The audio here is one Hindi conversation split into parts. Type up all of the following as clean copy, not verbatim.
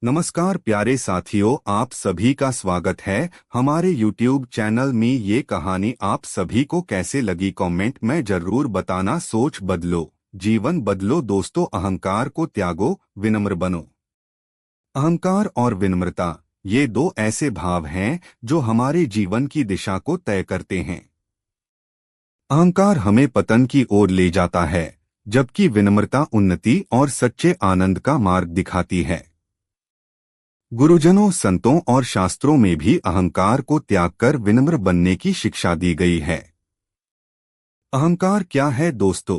नमस्कार प्यारे साथियों, आप सभी का स्वागत है हमारे YouTube चैनल में। ये कहानी आप सभी को कैसे लगी कमेंट में जरूर बताना। सोच बदलो, जीवन बदलो। दोस्तों, अहंकार को त्यागो, विनम्र बनो। अहंकार और विनम्रता ये दो ऐसे भाव हैं जो हमारे जीवन की दिशा को तय करते हैं। अहंकार हमें पतन की ओर ले जाता है, जबकि विनम्रता उन्नति और सच्चे आनंद का मार्ग दिखाती है। गुरुजनों, संतों और शास्त्रों में भी अहंकार को त्यागकर विनम्र बनने की शिक्षा दी गई है। अहंकार क्या है दोस्तों?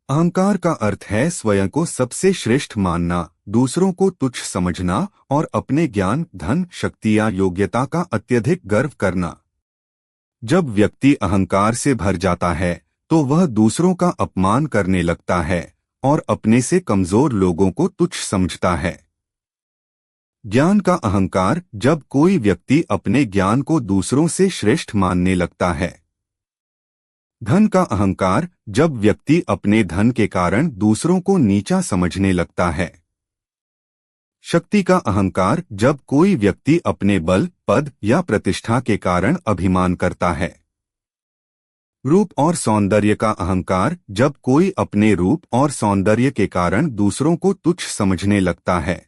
अहंकार का अर्थ है स्वयं को सबसे श्रेष्ठ मानना, दूसरों को तुच्छ समझना और अपने ज्ञान, धन, शक्ति या योग्यता का अत्यधिक गर्व करना। जब व्यक्ति अहंकार से भर जाता है तो वह दूसरों का अपमान करने लगता है और अपने से कमजोर लोगों को तुच्छ समझता है। ज्ञान का अहंकार जब कोई व्यक्ति अपने ज्ञान को दूसरों से श्रेष्ठ मानने लगता है। धन का अहंकार जब व्यक्ति अपने धन के कारण दूसरों को नीचा समझने लगता है। शक्ति का अहंकार जब कोई व्यक्ति अपने बल, पद या प्रतिष्ठा के कारण अभिमान करता है। रूप और सौंदर्य का अहंकार जब कोई अपने रूप और सौंदर्य के कारण दूसरों को तुच्छ समझने लगता है।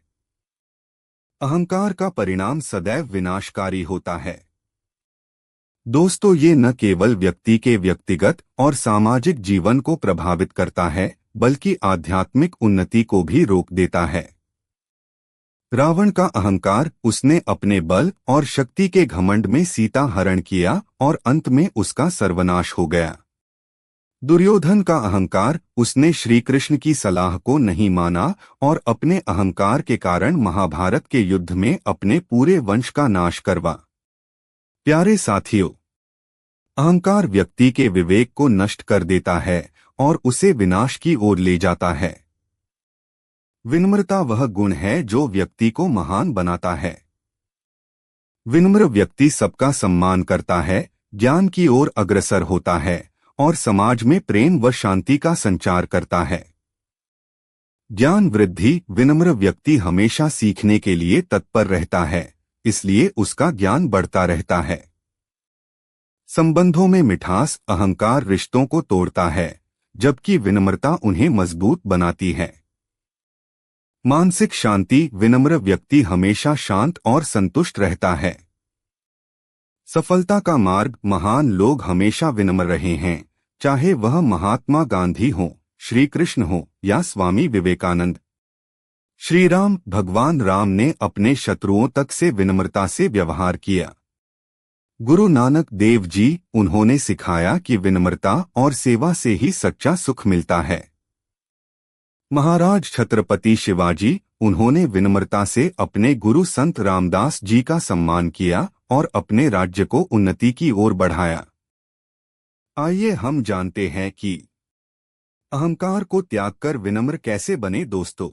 अहंकार का परिणाम सदैव विनाशकारी होता है। दोस्तों, ये न केवल व्यक्ति के व्यक्तिगत और सामाजिक जीवन को प्रभावित करता है, बल्कि आध्यात्मिक उन्नति को भी रोक देता है। रावण का अहंकार, उसने अपने बल और शक्ति के घमंड में सीता हरण किया और अंत में उसका सर्वनाश हो गया। दुर्योधन का अहंकार, उसने श्री कृष्ण की सलाह को नहीं माना और अपने अहंकार के कारण महाभारत के युद्ध में अपने पूरे वंश का नाश करवा। प्यारे साथियों, अहंकार व्यक्ति के विवेक को नष्ट कर देता है और उसे विनाश की ओर ले जाता है। विनम्रता वह गुण है जो व्यक्ति को महान बनाता है। विनम्र व्यक्ति सबका सम्मान करता है, ज्ञान की ओर अग्रसर होता है और समाज में प्रेम व शांति का संचार करता है। ज्ञान वृद्धि, विनम्र व्यक्ति हमेशा सीखने के लिए तत्पर रहता है, इसलिए उसका ज्ञान बढ़ता रहता है। संबंधों में मिठास, अहंकार रिश्तों को तोड़ता है, जबकि विनम्रता उन्हें मजबूत बनाती है। मानसिक शांति, विनम्र व्यक्ति हमेशा शांत और संतुष्ट रहता है। सफलता का मार्ग, महान लोग हमेशा विनम्र रहे हैं, चाहे वह महात्मा गांधी हो, श्री कृष्ण हो या स्वामी विवेकानंद। श्री राम, भगवान राम ने अपने शत्रुओं तक से विनम्रता से व्यवहार किया। गुरु नानक देव जी, उन्होंने सिखाया कि विनम्रता और सेवा से ही सच्चा सुख मिलता है। महाराज छत्रपति शिवाजी, उन्होंने विनम्रता से अपने गुरु संत रामदास जी का सम्मान किया और अपने राज्य को उन्नति की ओर बढ़ाया। आइए हम जानते हैं कि अहंकार को त्यागकर विनम्र कैसे बने। दोस्तों,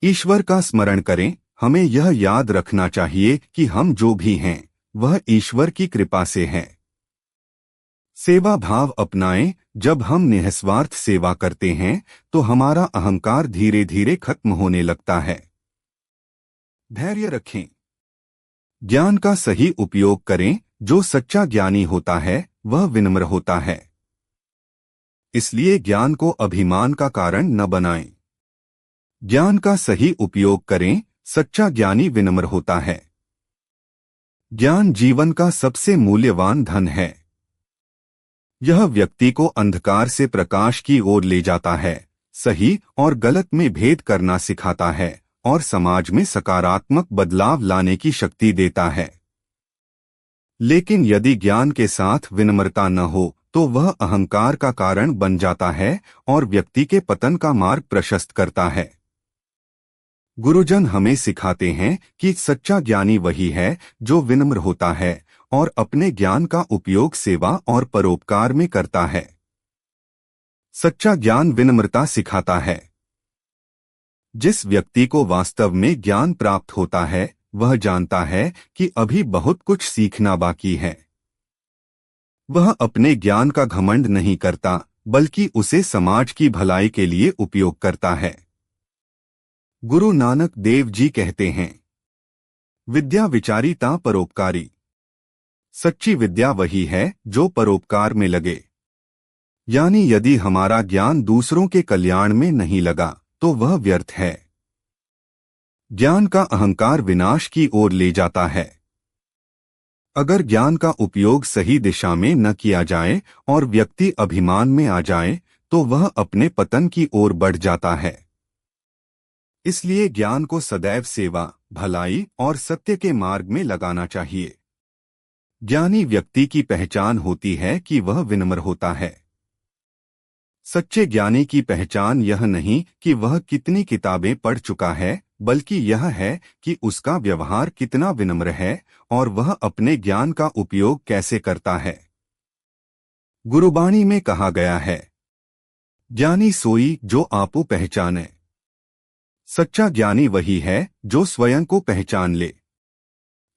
ईश्वर का स्मरण करें। हमें यह याद रखना चाहिए कि हम जो भी हैं वह ईश्वर की कृपा से हैं। सेवा भाव अपनाएं। जब हम निस्वार्थ सेवा करते हैं तो हमारा अहंकार धीरे धीरे खत्म होने लगता है। धैर्य रखें। ज्ञान का सही उपयोग करें। जो सच्चा ज्ञानी होता है वह विनम्र होता है, इसलिए ज्ञान को अभिमान का कारण न बनाएं। ज्ञान का सही उपयोग करें। सच्चा ज्ञानी विनम्र होता है। ज्ञान जीवन का सबसे मूल्यवान धन है। यह व्यक्ति को अंधकार से प्रकाश की ओर ले जाता है, सही और गलत में भेद करना सिखाता है और समाज में सकारात्मक बदलाव लाने की शक्ति देता है। लेकिन यदि ज्ञान के साथ विनम्रता न हो तो वह अहंकार का कारण बन जाता है और व्यक्ति के पतन का मार्ग प्रशस्त करता है। गुरुजन हमें सिखाते हैं कि सच्चा ज्ञानी वही है जो विनम्र होता है और अपने ज्ञान का उपयोग सेवा और परोपकार में करता है। सच्चा ज्ञान विनम्रता सिखाता है। जिस व्यक्ति को वास्तव में ज्ञान प्राप्त होता है वह जानता है कि अभी बहुत कुछ सीखना बाकी है। वह अपने ज्ञान का घमंड नहीं करता, बल्कि उसे समाज की भलाई के लिए उपयोग करता है। गुरु नानक देव जी कहते हैं, विद्या विचारिता परोपकारी। सच्ची विद्या वही है जो परोपकार में लगे। यानी यदि हमारा ज्ञान दूसरों के कल्याण में नहीं लगा तो वह व्यर्थ है। ज्ञान का अहंकार विनाश की ओर ले जाता है। अगर ज्ञान का उपयोग सही दिशा में न किया जाए और व्यक्ति अभिमान में आ जाए तो वह अपने पतन की ओर बढ़ जाता है। इसलिए ज्ञान को सदैव सेवा, भलाई और सत्य के मार्ग में लगाना चाहिए। ज्ञानी व्यक्ति की पहचान होती है कि वह विनम्र होता है। सच्चे ज्ञानी की पहचान यह नहीं कि वह कितनी किताबें पढ़ चुका है, बल्कि यह है कि उसका व्यवहार कितना विनम्र है और वह अपने ज्ञान का उपयोग कैसे करता है। गुरुबाणी में कहा गया है, ज्ञानी सोई जो आपो पहचाने। सच्चा ज्ञानी वही है जो स्वयं को पहचान ले।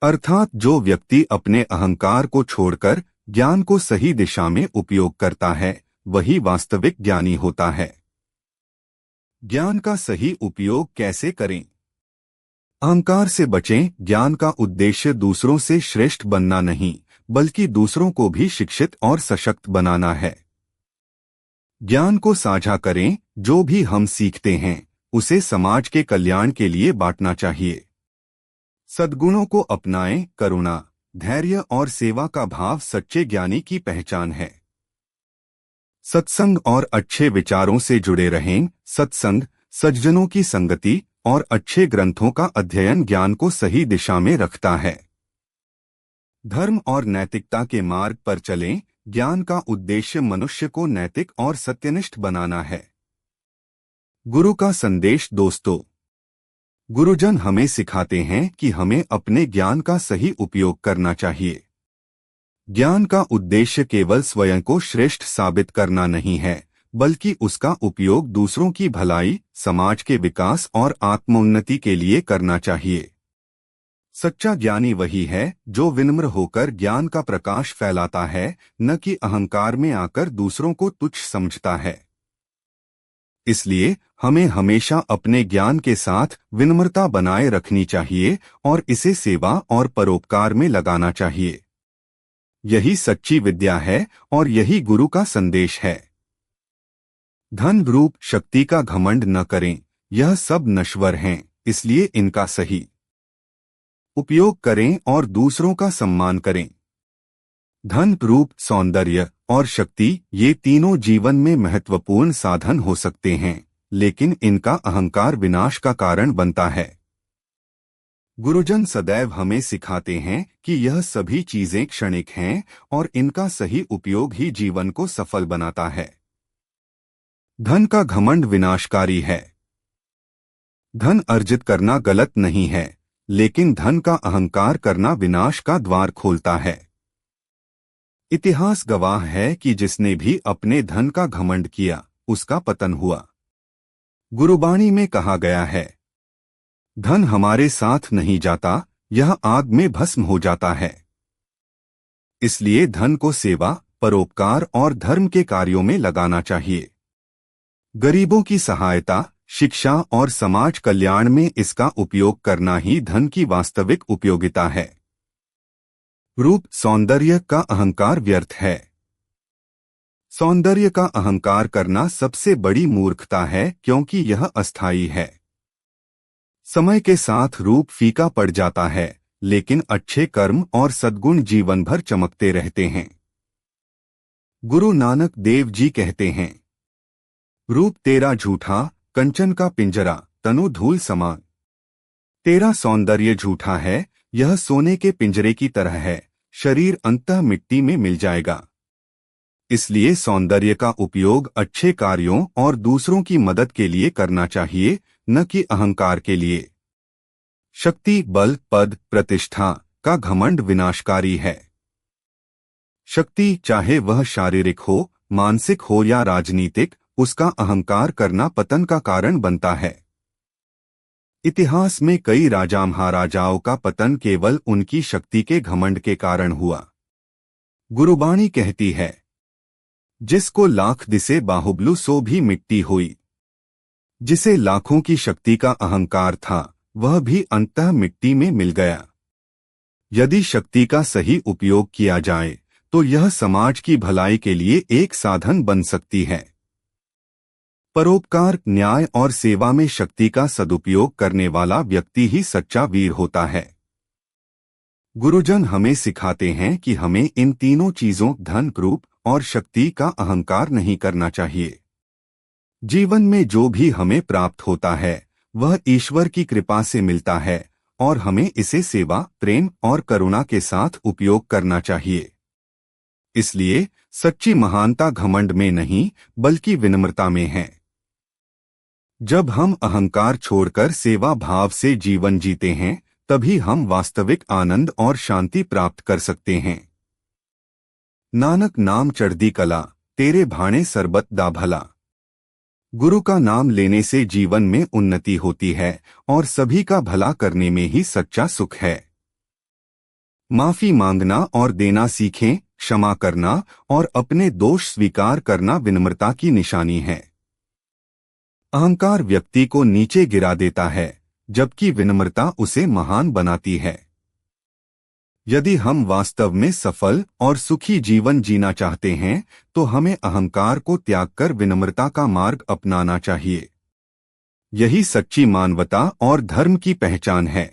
अर्थात जो व्यक्ति अपने अहंकार को छोड़कर ज्ञान को सही दिशा में उपयोग करता है वही वास्तविक ज्ञानी होता है। ज्ञान का सही उपयोग कैसे करें? अहंकार से बचें। ज्ञान का उद्देश्य दूसरों से श्रेष्ठ बनना नहीं, बल्कि दूसरों को भी शिक्षित और सशक्त बनाना है। ज्ञान को साझा करें। जो भी हम सीखते हैं उसे समाज के कल्याण के लिए बांटना चाहिए। सद्गुणों को अपनाएं। करुणा, धैर्य और सेवा का भाव सच्चे ज्ञानी की पहचान है। सत्संग और अच्छे विचारों से जुड़े रहें। सत्संग, सज्जनों की संगति और अच्छे ग्रंथों का अध्ययन ज्ञान को सही दिशा में रखता है। धर्म और नैतिकता के मार्ग पर चलें। ज्ञान का उद्देश्य मनुष्य को नैतिक और सत्यनिष्ठ बनाना है। गुरु का संदेश। दोस्तों, गुरुजन हमें सिखाते हैं कि हमें अपने ज्ञान का सही उपयोग करना चाहिए। ज्ञान का उद्देश्य केवल स्वयं को श्रेष्ठ साबित करना नहीं है, बल्कि उसका उपयोग दूसरों की भलाई, समाज के विकास और आत्मोन्नति के लिए करना चाहिए। सच्चा ज्ञानी वही है जो विनम्र होकर ज्ञान का प्रकाश फैलाता है, न कि अहंकार में आकर दूसरों को तुच्छ समझता है। इसलिए हमें हमेशा अपने ज्ञान के साथ विनम्रता बनाए रखनी चाहिए और इसे सेवा और परोपकार में लगाना चाहिए। यही सच्ची विद्या है और यही गुरु का संदेश है। धन, रूप, शक्ति का घमंड न करें। यह सब नश्वर हैं, इसलिए इनका सही उपयोग करें और दूसरों का सम्मान करें। धन, रूप, सौंदर्य और शक्ति ये तीनों जीवन में महत्वपूर्ण साधन हो सकते हैं, लेकिन इनका अहंकार विनाश का कारण बनता है। गुरुजन सदैव हमें सिखाते हैं कि यह सभी चीजें क्षणिक हैं और इनका सही उपयोग ही जीवन को सफल बनाता है। धन का घमंड विनाशकारी है। धन अर्जित करना गलत नहीं है, लेकिन धन का अहंकार करना विनाश का द्वार खोलता है। इतिहास गवाह है कि जिसने भी अपने धन का घमंड किया उसका पतन हुआ। गुरुबाणी में कहा गया है, धन हमारे साथ नहीं जाता, यह आग में भस्म हो जाता है। इसलिए धन को सेवा, परोपकार और धर्म के कार्यों में लगाना चाहिए। गरीबों की सहायता, शिक्षा और समाज कल्याण में इसका उपयोग करना ही धन की वास्तविक उपयोगिता है। रूप, सौंदर्य का अहंकार व्यर्थ है। सौंदर्य का अहंकार करना सबसे बड़ी मूर्खता है, क्योंकि यह अस्थायी है। समय के साथ रूप फीका पड़ जाता है, लेकिन अच्छे कर्म और सद्गुण जीवन भर चमकते रहते हैं। गुरु नानक देव जी कहते हैं, रूप तेरा झूठा, कंचन का पिंजरा, तनु धूल समान। तेरा सौंदर्य झूठा है, यह सोने के पिंजरे की तरह है, शरीर अंततः मिट्टी में मिल जाएगा। इसलिए सौंदर्य का उपयोग अच्छे कार्यों और दूसरों की मदद के लिए करना चाहिए, न कि अहंकार के लिए। शक्ति, बल, पद, प्रतिष्ठा का घमंड विनाशकारी है। शक्ति, चाहे वह शारीरिक हो, मानसिक हो या राजनीतिक, उसका अहंकार करना पतन का कारण बनता है। इतिहास में कई राजा महाराजाओं का पतन केवल उनकी शक्ति के घमंड के कारण हुआ। गुरुबाणी कहती है, जिसको लाख दिसे बाहुबलु सो भी मिट्टी हुई। जिसे लाखों की शक्ति का अहंकार था, वह भी अंततः मिट्टी में मिल गया। यदि शक्ति का सही उपयोग किया जाए तो यह समाज की भलाई के लिए एक साधन बन सकती है। परोपकार, न्याय और सेवा में शक्ति का सदुपयोग करने वाला व्यक्ति ही सच्चा वीर होता है। गुरुजन हमें सिखाते हैं कि हमें इन तीनों चीजों धन, रूप और शक्ति का अहंकार नहीं करना चाहिए। जीवन में जो भी हमें प्राप्त होता है वह ईश्वर की कृपा से मिलता है और हमें इसे सेवा, प्रेम और करुणा के साथ उपयोग करना चाहिए। इसलिए सच्ची महानता घमंड में नहीं बल्कि विनम्रता में है। जब हम अहंकार छोड़कर सेवा भाव से जीवन जीते हैं तभी हम वास्तविक आनंद और शांति प्राप्त कर सकते हैं। नानक नाम चढ़दी कला, तेरे भाणे सरबत दा भला। गुरु का नाम लेने से जीवन में उन्नति होती है और सभी का भला करने में ही सच्चा सुख है। माफी मांगना और देना सीखें, क्षमा करना और अपने दोष स्वीकार करना विनम्रता की निशानी है। अहंकार व्यक्ति को नीचे गिरा देता है जबकि विनम्रता उसे महान बनाती है। यदि हम वास्तव में सफल और सुखी जीवन जीना चाहते हैं तो हमें अहंकार को त्याग कर विनम्रता का मार्ग अपनाना चाहिए। यही सच्ची मानवता और धर्म की पहचान है।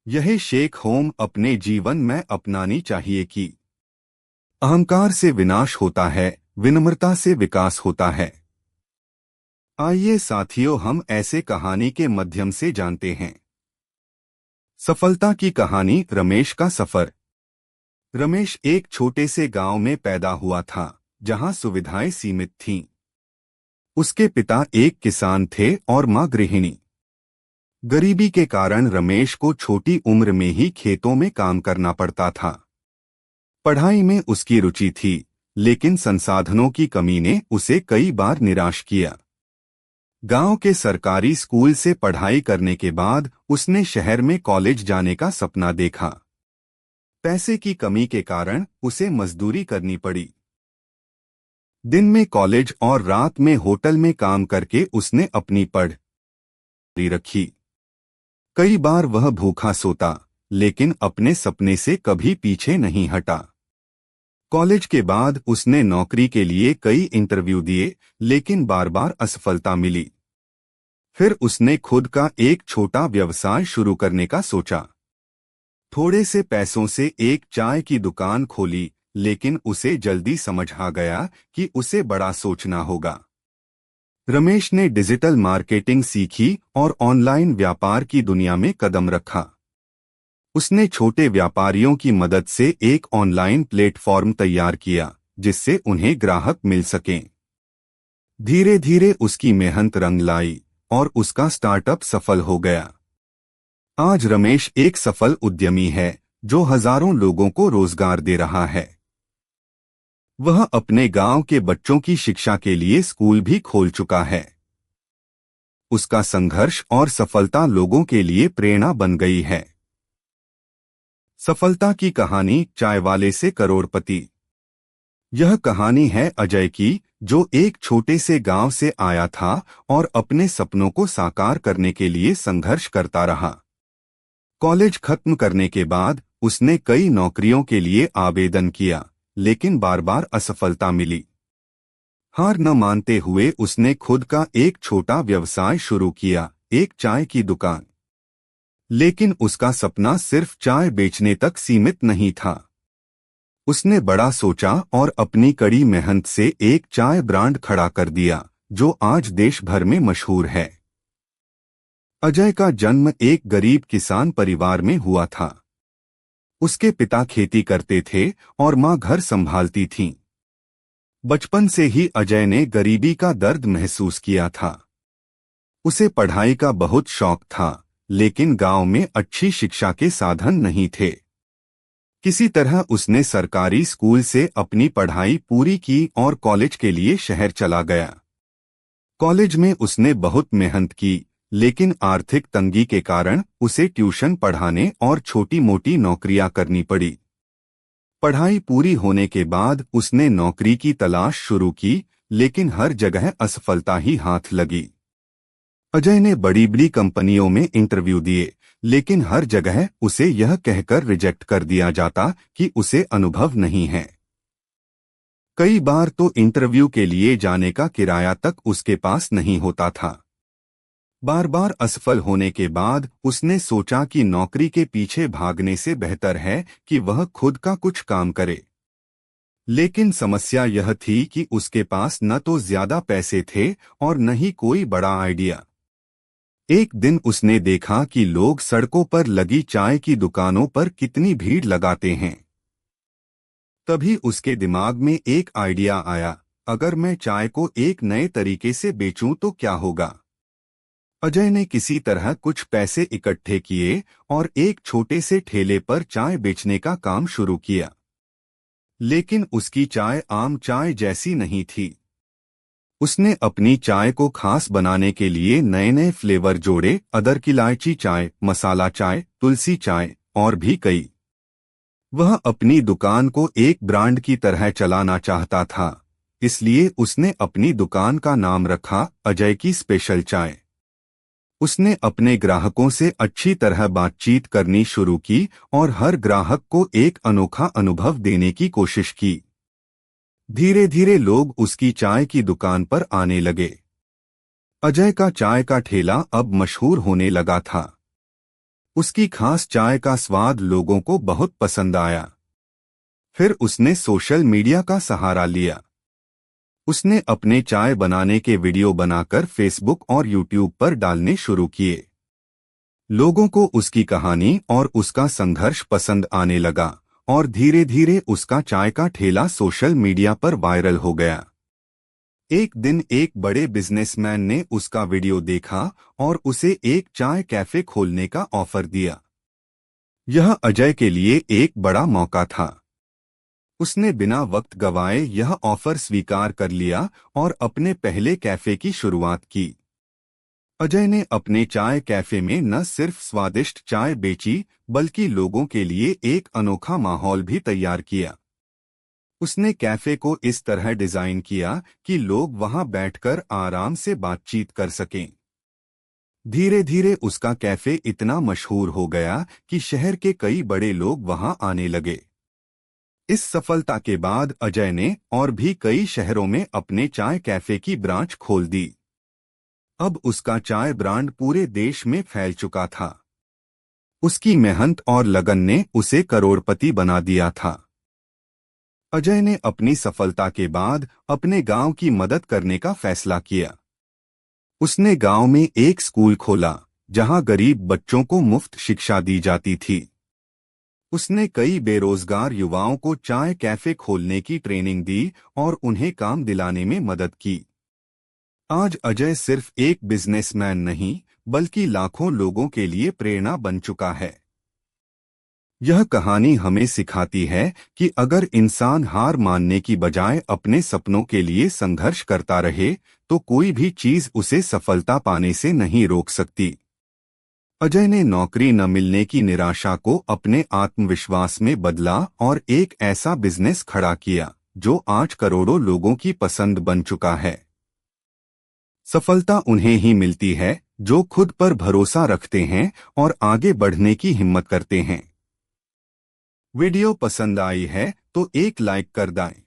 यह शेख होम अपने जीवन में अपनानी चाहिए कि अहंकार से विनाश होता है, विनम्रता से विकास होता है। आइए साथियों, हम ऐसे कहानी के माध्यम से जानते हैं। सफलता की कहानी, रमेश का सफर। रमेश एक छोटे से गांव में पैदा हुआ था जहां सुविधाएं सीमित थीं। उसके पिता एक किसान थे और मां गृहिणी। गरीबी के कारण रमेश को छोटी उम्र में ही खेतों में काम करना पड़ता था। पढ़ाई में उसकी रुचि थी, लेकिन संसाधनों की कमी ने उसे कई बार निराश किया। गांव के सरकारी स्कूल से पढ़ाई करने के बाद उसने शहर में कॉलेज जाने का सपना देखा। पैसे की कमी के कारण उसे मजदूरी करनी पड़ी। दिन में कॉलेज और रात में होटल में काम करके उसने अपनी पढ़ाई रखी। कई बार वह भूखा सोता, लेकिन अपने सपने से कभी पीछे नहीं हटा। कॉलेज के बाद उसने नौकरी के लिए कई इंटरव्यू दिए, लेकिन बार बार असफलता मिली। फिर उसने खुद का एक छोटा व्यवसाय शुरू करने का सोचा। थोड़े से पैसों से एक चाय की दुकान खोली, लेकिन उसे जल्दी समझ आ गया कि उसे बड़ा सोचना होगा। रमेश ने डिजिटल मार्केटिंग सीखी और ऑनलाइन व्यापार की दुनिया में कदम रखा। उसने छोटे व्यापारियों की मदद से एक ऑनलाइन प्लेटफॉर्म तैयार किया जिससे उन्हें ग्राहक मिल सकें। धीरे धीरे उसकी मेहनत रंग लाई और उसका स्टार्टअप सफल हो गया। आज रमेश एक सफल उद्यमी है जो हजारों लोगों को रोजगार दे रहा है। वह अपने गांव के बच्चों की शिक्षा के लिए स्कूल भी खोल चुका है। उसका संघर्ष और सफलता लोगों के लिए प्रेरणा बन गई है। सफलता की कहानी, चाय वाले से करोड़पति। यह कहानी है अजय की, जो एक छोटे से गांव से आया था और अपने सपनों को साकार करने के लिए संघर्ष करता रहा। कॉलेज खत्म करने के बाद उसने कई नौकरियों के लिए आवेदन किया, लेकिन बार बार असफलता मिली। हार न मानते हुए उसने खुद का एक छोटा व्यवसाय शुरू किया, एक चाय की दुकान। लेकिन उसका सपना सिर्फ चाय बेचने तक सीमित नहीं था। उसने बड़ा सोचा और अपनी कड़ी मेहनत से एक चाय ब्रांड खड़ा कर दिया जो आज देश भर में मशहूर है। अजय का जन्म एक गरीब किसान परिवार में हुआ था। उसके पिता खेती करते थे और मां घर संभालती थीं। बचपन से ही अजय ने गरीबी का दर्द महसूस किया था। उसे पढ़ाई का बहुत शौक था, लेकिन गांव में अच्छी शिक्षा के साधन नहीं थे। किसी तरह उसने सरकारी स्कूल से अपनी पढ़ाई पूरी की और कॉलेज के लिए शहर चला गया। कॉलेज में उसने बहुत मेहनत की, लेकिन आर्थिक तंगी के कारण उसे ट्यूशन पढ़ाने और छोटी मोटी नौकरियां करनी पड़ी। पढ़ाई पूरी होने के बाद उसने नौकरी की तलाश शुरू की, लेकिन हर जगह असफलता ही हाथ लगी। अजय ने बड़ी बड़ी कंपनियों में इंटरव्यू दिए, लेकिन हर जगह उसे यह कहकर रिजेक्ट कर दिया जाता कि उसे अनुभव नहीं है। कई बार तो इंटरव्यू के लिए जाने का किराया तक उसके पास नहीं होता था। बार बार असफल होने के बाद उसने सोचा कि नौकरी के पीछे भागने से बेहतर है कि वह खुद का कुछ काम करे। लेकिन समस्या यह थी कि उसके पास न तो ज्यादा पैसे थे और न ही कोई बड़ा आइडिया। एक दिन उसने देखा कि लोग सड़कों पर लगी चाय की दुकानों पर कितनी भीड़ लगाते हैं। तभी उसके दिमाग में एक आइडिया आया, अगर मैं चाय को एक नए तरीके से बेचूं तो क्या होगा। अजय ने किसी तरह कुछ पैसे इकट्ठे किए और एक छोटे से ठेले पर चाय बेचने का काम शुरू किया। लेकिन उसकी चाय आम चाय जैसी नहीं थी। उसने अपनी चाय को खास बनाने के लिए नए नए फ्लेवर जोड़े, अदरक इलायची चाय, मसाला चाय, तुलसी चाय और भी कई। वह अपनी दुकान को एक ब्रांड की तरह चलाना चाहता था, इसलिए उसने अपनी दुकान का नाम रखा अजय की स्पेशल चाय। उसने अपने ग्राहकों से अच्छी तरह बातचीत करनी शुरू की और हर ग्राहक को एक अनोखा अनुभव देने की कोशिश की। धीरे धीरे लोग उसकी चाय की दुकान पर आने लगे। अजय का चाय का ठेला अब मशहूर होने लगा था। उसकी खास चाय का स्वाद लोगों को बहुत पसंद आया। फिर उसने सोशल मीडिया का सहारा लिया। उसने अपने चाय बनाने के वीडियो बनाकर फेसबुक और यूट्यूब पर डालने शुरू किए। लोगों को उसकी कहानी और उसका संघर्ष पसंद आने लगा और धीरे धीरे उसका चाय का ठेला सोशल मीडिया पर वायरल हो गया। एक दिन एक बड़े बिजनेसमैन ने उसका वीडियो देखा और उसे एक चाय कैफे खोलने का ऑफर दिया। यह अजय के लिए एक बड़ा मौका था। उसने बिना वक्त गवाए यह ऑफर स्वीकार कर लिया और अपने पहले कैफे की शुरुआत की। अजय ने अपने चाय कैफे में न सिर्फ स्वादिष्ट चाय बेची, बल्कि लोगों के लिए एक अनोखा माहौल भी तैयार किया। उसने कैफे को इस तरह डिजाइन किया कि लोग वहां बैठकर आराम से बातचीत कर सकें। धीरे धीरे उसका कैफे इतना मशहूर हो गया कि शहर के कई बड़े लोग वहां आने लगे। इस सफलता के बाद अजय ने और भी कई शहरों में अपने चाय कैफे की ब्रांच खोल दी। अब उसका चाय ब्रांड पूरे देश में फैल चुका था। उसकी मेहनत और लगन ने उसे करोड़पति बना दिया था। अजय ने अपनी सफलता के बाद अपने गांव की मदद करने का फैसला किया। उसने गांव में एक स्कूल खोला, जहां गरीब बच्चों को मुफ्त शिक्षा दी जाती थी। उसने कई बेरोजगार युवाओं को चाय कैफे खोलने की ट्रेनिंग दी और उन्हें काम दिलाने में मदद की। आज अजय सिर्फ एक बिजनेसमैन नहीं, बल्कि लाखों लोगों के लिए प्रेरणा बन चुका है। यह कहानी हमें सिखाती है कि अगर इंसान हार मानने की बजाय अपने सपनों के लिए संघर्ष करता रहे, तो कोई भी चीज उसे सफलता पाने से नहीं रोक सकती। अजय ने नौकरी न मिलने की निराशा को अपने आत्मविश्वास में बदला और एक ऐसा बिजनेस खड़ा किया जो आज करोड़ों लोगों की पसंद बन चुका है। सफलता उन्हें ही मिलती है जो खुद पर भरोसा रखते हैं और आगे बढ़ने की हिम्मत करते हैं। वीडियो पसंद आई है तो एक लाइक कर दें।